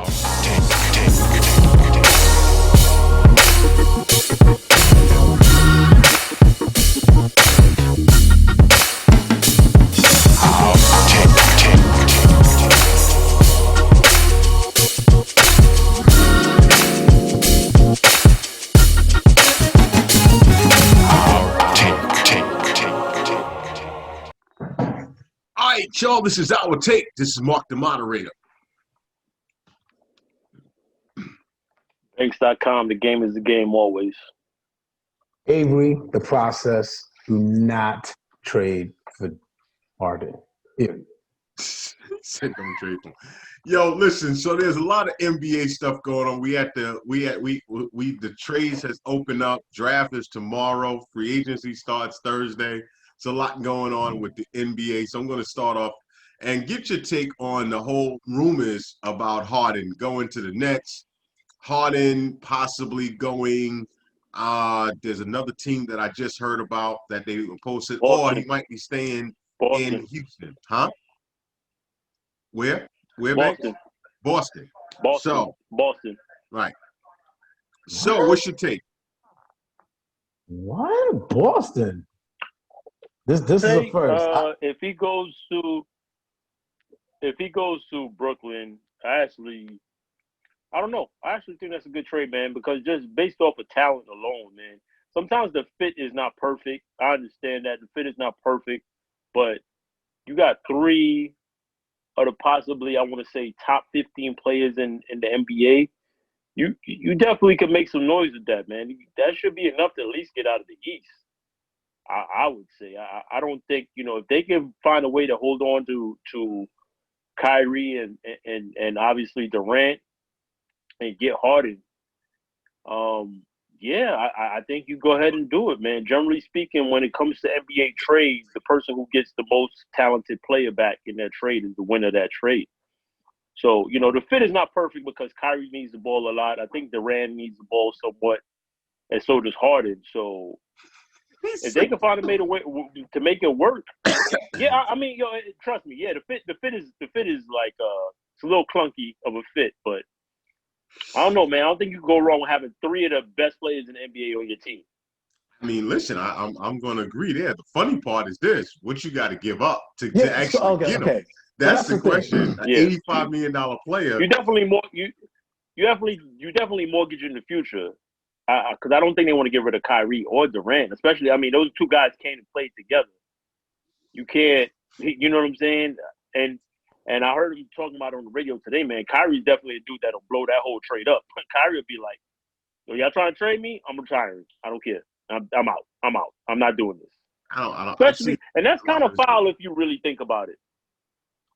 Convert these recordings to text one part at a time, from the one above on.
All right, y'all, this is Our Take. This is Mark the moderator. Banks.com, the game is the game always. Avery, the process. Do not trade for Harden. Said don't trade for him. Yo, listen. So there's a lot of NBA stuff going on. The trades has opened up. Draft is tomorrow. Free agency starts Thursday. It's a lot going on with the NBA. So I'm going to start off and get your take on the whole rumors about Harden going to the Nets. Harden possibly going. There's another team that I just heard about that they posted, Boston. or he might be staying Boston. in Houston. Huh? Where? Boston. Boston. Boston. So, Boston. right. So, what's your take? What? Boston? This is a first. If he goes to Brooklyn, I don't know. I actually think that's a good trade, man, because just based off of talent alone, man, sometimes the fit is not perfect. I understand that the fit is not perfect, but you got three of the possibly, I want to say, top 15 players in the NBA. You definitely could make some noise with that, man. That should be enough to at least get out of the East. I would say. I don't think, if they can find a way to hold on to Kyrie and obviously Durant and get Harden, I think you go ahead and do it, man. Generally speaking, when it comes to NBA trades, the person who gets the most talented player back in that trade is the winner of that trade. So, the fit is not perfect because Kyrie needs the ball a lot. I think Durant needs the ball somewhat, and so does Harden. So if they can find a way to make it work, trust me, the fit is like it's a little clunky of a fit, but I don't know, man. I don't think you can go wrong with having three of the best players in the NBA on your team. I mean, listen, I'm going to agree there. The funny part is this: what you got to give up to actually get him. That's the question. An $85 million player. You definitely mortgage in the future. Because I don't think they want to get rid of Kyrie or Durant, especially. I mean, those two guys came and played together. You can't, you know what I'm saying? And I heard him talking about it on the radio today, man. Kyrie's definitely a dude that'll blow that whole trade up. Kyrie will be like, "Yo, y'all trying to trade me? I'm retiring. I don't care. I'm out. I'm not doing this." Especially, and that's kind of foul if you really think about it.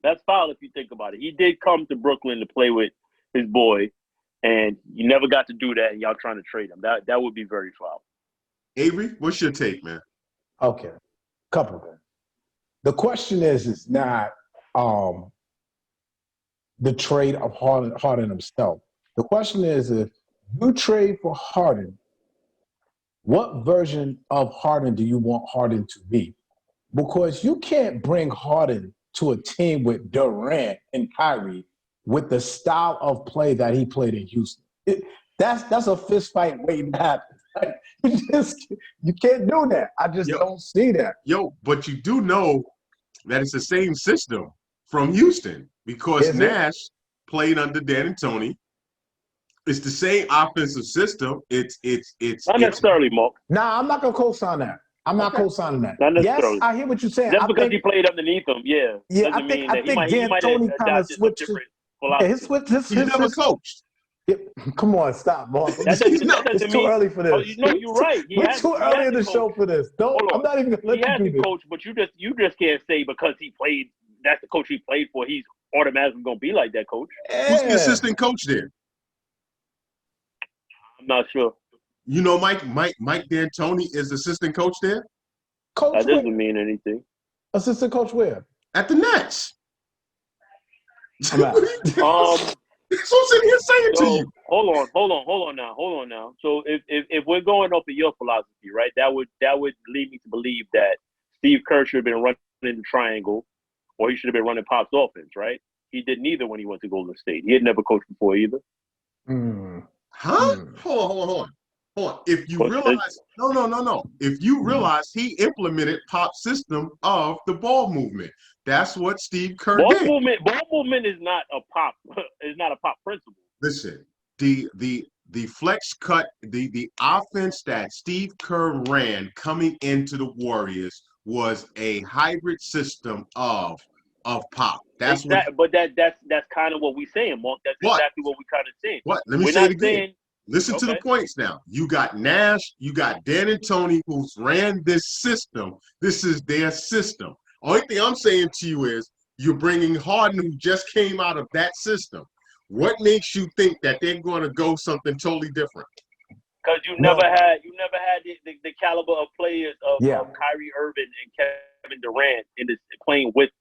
That's foul if you think about it. He did come to Brooklyn to play with his boy. And you never got to do that, and y'all trying to trade him. That would be very foul. Avery, what's your take, man? Okay, couple of things. The question is not the trade of Harden himself. The question is, if you trade for Harden, what version of Harden do you want Harden to be? Because you can't bring Harden to a team with Durant and Kyrie with the style of play that he played in Houston. That's a fist fight waiting to happen. You can't do that. I just don't see that. But you do know that it's the same system from Houston because Nash played under Dan and Tony. It's the same offensive system. It's not necessarily, Mark. Nah, I'm not gonna co-sign that. I'm not co-signing that. Yes, I hear what you're saying. Just because he played underneath him, I think Dan Tony kind of switched. He's never coached. Come on, stop, Mark. It's too early for this. You're right. We're too early in the show for this. I'm not even going to let you do this. Coach, but you just can't say because he played, that's the coach he played for, he's automatically going to be like that coach. Yeah. Who's the assistant coach there? I'm not sure. You know, Mike D'Antoni is assistant coach there? Coach that doesn't mean anything. Assistant coach where? At the Nets. I'm out. So I'm sitting here saying to you. Hold on now. So if we're going off of your philosophy, right, that would lead me to believe that Steve Kerr should have been running the triangle, or he should have been running Pop's offense, right? He did neither when he went to Golden State. He had never coached before either. Huh? Hold on. If you realize, no. If you realize he implemented Pop's system of the ball movement, that's what Steve Kerr did. Ball movement is not a Pop. Is not a Pop principle. Listen, the flex cut, the offense that Steve Kerr ran coming into the Warriors was a hybrid system of Pop. That's exactly, what. But that's kind of what we're saying, Mark. That's exactly what we're kind of saying. What? Let me we're say not it again. saying. Listen to the points now. You got Nash, you got Dan and Tony, who's ran this system. This is their system. Only thing I'm saying to you is you're bringing Harden, who just came out of that system. What makes you think that they're going to go something totally different? Because you never had the caliber of players of Kyrie Irving and Kevin Durant in this playing with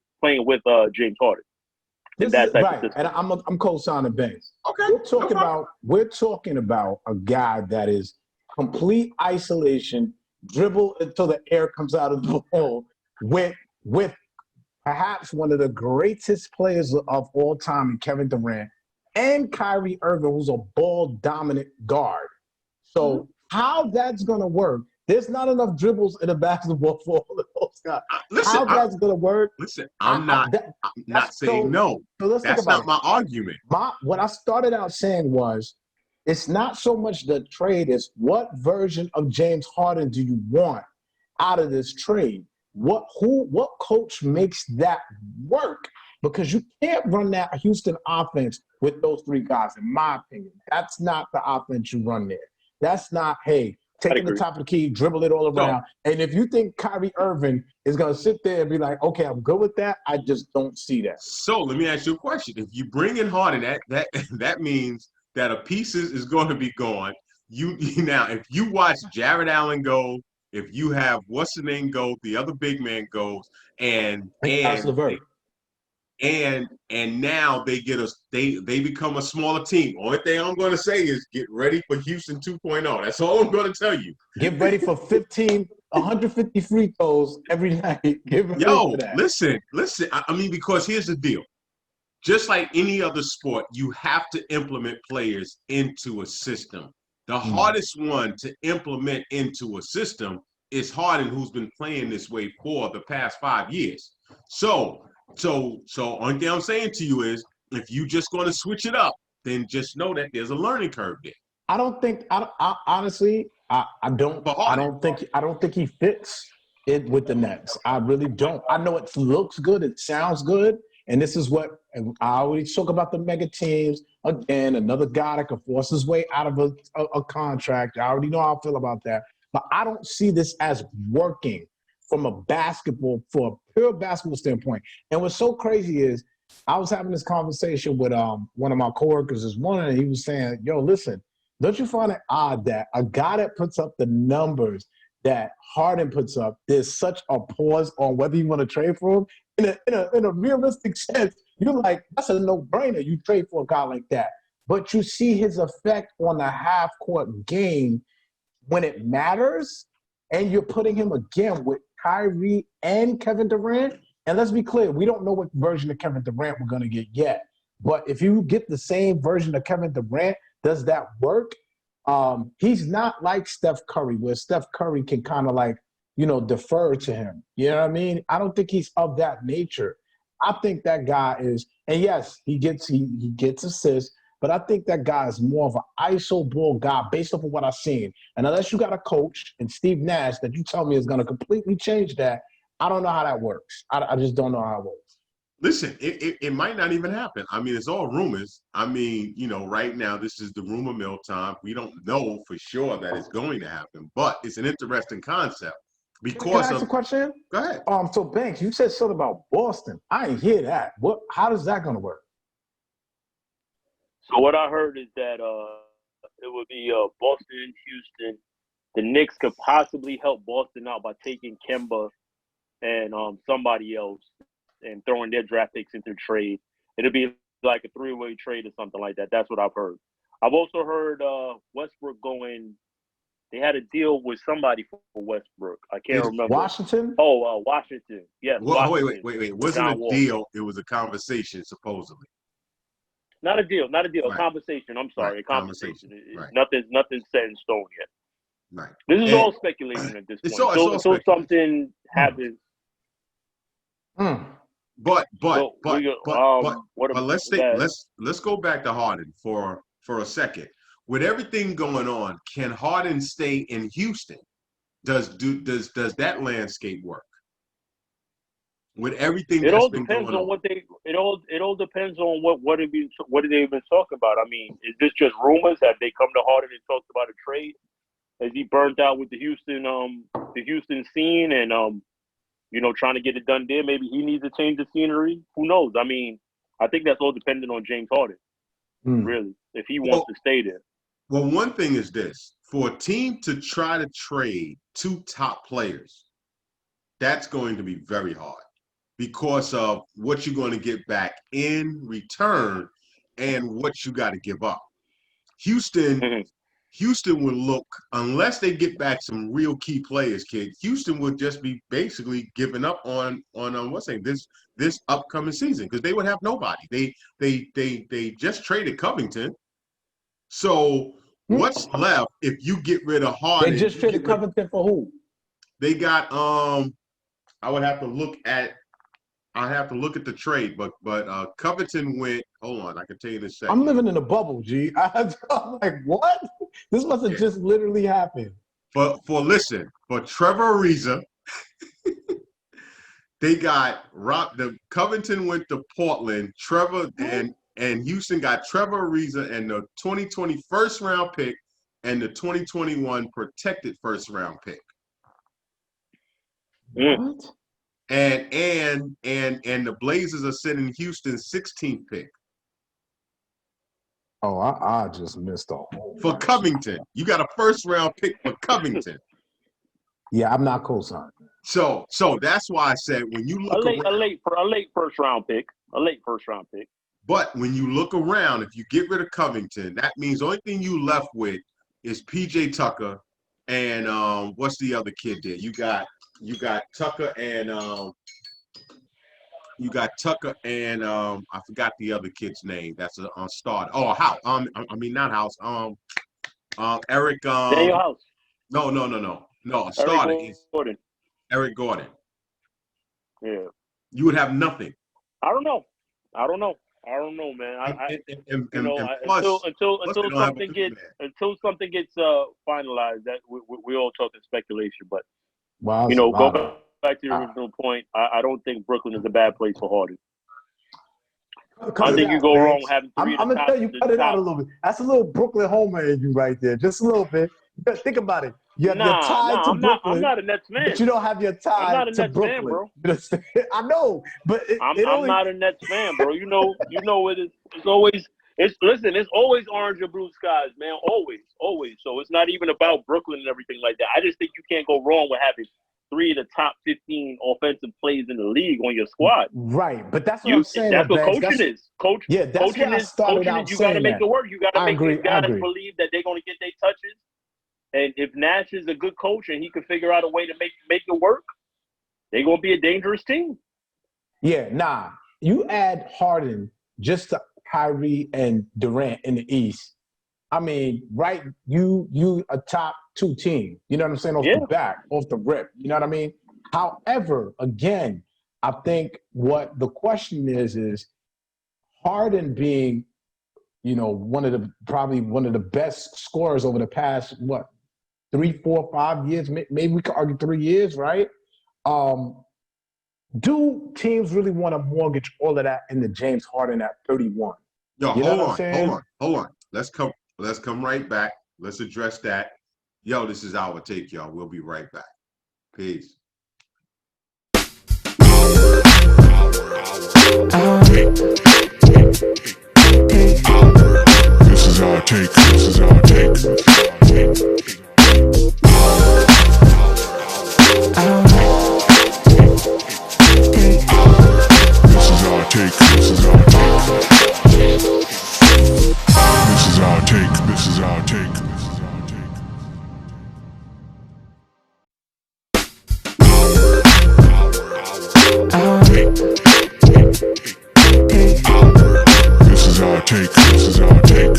James Harden. Right, and I'm co-signing Banks. Okay, we're talking about a guy that is complete isolation, dribble until the air comes out of the hole, with perhaps one of the greatest players of all time in Kevin Durant and Kyrie Irving, who's a ball dominant guard. So how that's gonna work? There's not enough dribbles in a basketball for all of those guys. How that's gonna work? Listen, I'm not saying no. So that's not my argument. What I started out saying was, it's not so much the trade as what version of James Harden do you want out of this trade? What coach makes that work? Because you can't run that Houston offense with those three guys, in my opinion. That's not the offense you run there. That's not, hey, taking the top of the key, dribble it all around. No. And if you think Kyrie Irving is going to sit there and be like, okay, I'm good with that, I just don't see that. So let me ask you a question. If you bring in Harden, that means that a piece is going to be gone. Now, if you watch Jared Allen go, if you have what's the name go, the other big man goes, and now they become a smaller team. Only thing I'm going to say is get ready for Houston 2.0. That's all I'm going to tell you. Get ready for 150 free throws every night. Get ready for that. Listen. I mean, because here's the deal. Just like any other sport, you have to implement players into a system. The hardest one to implement into a system is Harden, who's been playing this way for the past 5 years. So only thing I'm saying to you is, if you just going to switch it up, then just know that there's a learning curve there. Honestly, I don't think he fits it with the Nets. I really don't. I know it looks good, it sounds good, and this is what I always talk about, the mega teams. Again, another guy that can force his way out of a contract. I already know how I feel about that, but I don't see this as working from a pure basketball standpoint. And what's so crazy is I was having this conversation with one of my coworkers this morning, and he was saying, yo, listen, don't you find it odd that a guy that puts up the numbers that Harden puts up, there's such a pause on whether you want to trade for him? In a realistic sense, you're like, that's a no-brainer. You trade for a guy like that. But you see his effect on the half-court game when it matters, and you're putting him again with Kyrie and Kevin Durant. And let's be clear, we don't know what version of Kevin Durant we're going to get yet. But if you get the same version of Kevin Durant, does that work? He's not like Steph Curry, where Steph Curry can kind of like, defer to him. You know what I mean? I don't think he's of that nature. I think that guy is, and yes, he gets assists, but I think that guy is more of an ISO ball guy based off of what I've seen. And unless you got a coach and Steve Nash that you tell me is going to completely change that, I don't know how that works. I just don't know how it works. Listen, it might not even happen. I mean, it's all rumors. I mean, right now, this is the rumor mill time. We don't know for sure that it's going to happen, but it's an interesting concept. Can I ask a question? Go ahead. So Banks, you said something about Boston. I didn't hear that. How is that going to work? So what I heard is that it would be Boston, Houston. The Knicks could possibly help Boston out by taking Kemba and somebody else and throwing their draft picks into the trade. It'll be like a three-way trade or something like that. That's what I've heard. I've also heard Westbrook going They had a deal with somebody for Westbrook. I can't remember. Washington? Oh, Washington. Yes. Well, Washington. wait. It wasn't a deal. It was a conversation, supposedly. Not a deal. Not a deal. Right. A conversation. I'm sorry. Right. A conversation. Right. Nothing's set in stone yet. Right. This is all speculation at this point. Until something happens. But let's go back to Harden for a second. With everything going on, can Harden stay in Houston? Does that landscape work? With everything it that's all been depends going on on. what they it all depends on what did they even talk about. I mean, is this just rumors? Have they come to Harden and talked about a trade? Has he burnt out with the Houston scene and trying to get it done there? Maybe he needs to change the scenery. Who knows? I mean, I think that's all dependent on James Harden, really, if he wants to stay there. Well, one thing is this: for a team to try to trade 2 top players, that's going to be very hard because of what you're going to get back in return and what you got to give up. Houston would look, unless they get back some real key players, kid, Houston would just be basically giving up on this upcoming season because they would have nobody. They just traded Covington. So what's left if you get rid of Harden? They just traded Covington for who? They got I have to look at the trade, but Covington went. Hold on, I can tell you in a second. I'm living in a bubble, G. I'm like, what? This must have just literally happened. For Trevor Ariza, they got Covington went to Portland. Trevor and Houston got Trevor Ariza and the 2020 first round pick and the 2021 protected first round pick. What? And the Blazers are sending Houston's 16th pick. Oh, I just missed a whole for Covington. You got a first round pick for Covington. Yeah, I'm not co-signing. So that's why I said when you look a late first round pick. But when you look around, if you get rid of Covington, that means the only thing you left with is PJ Tucker and what's the other kid there? You got Tucker and I forgot the other kid's name. That's a starter. Oh, House. Not House. Eric. Daniel House. No. A starter. Eric Gordon. Yeah. You would have nothing. I don't know, man. Until something gets finalized, that we all talking speculation. But go back to the original point. I don't think Brooklyn is a bad place for Harden. I think you go wrong having three. I'm gonna tell you, cut it out a little bit. That's a little Brooklyn homer in you right there, just a little bit. Think about it. You're tied to Brooklyn. I'm not a Nets fan. But you don't have your tie to Brooklyn. Fan, bro. I know, but I'm not a Nets fan, bro. You know it is. It's always orange and blue skies, man. Always. So it's not even about Brooklyn and everything like that. I just think you can't go wrong with having 3 of the top 15 offensive plays in the league on your squad. Right, but that's what I'm saying. That's what coaching is. Coaching is you got to make it work. You got to make these guys believe that they're going to get their touches. And if Nash is a good coach and he can figure out a way to make it work, they're going to be a dangerous team. Yeah, you add Harden just to Kyrie and Durant in the East. I mean, right, you a top 2 team. You know what I'm saying? Off the rip. You know what I mean? However, again, I think what the question is Harden being, one of the best scorers over the past, 3, 4, 5 years, maybe we could argue 3 years, right? Do teams really want to mortgage all of that into James Harden at 31? Yo, hold on. Let's come right back. Let's address that. Yo, this is our take, y'all. We'll be right back. Peace. This is our take. This is our take. This is our take. take. This is our take.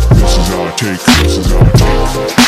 This is our take. This is our take.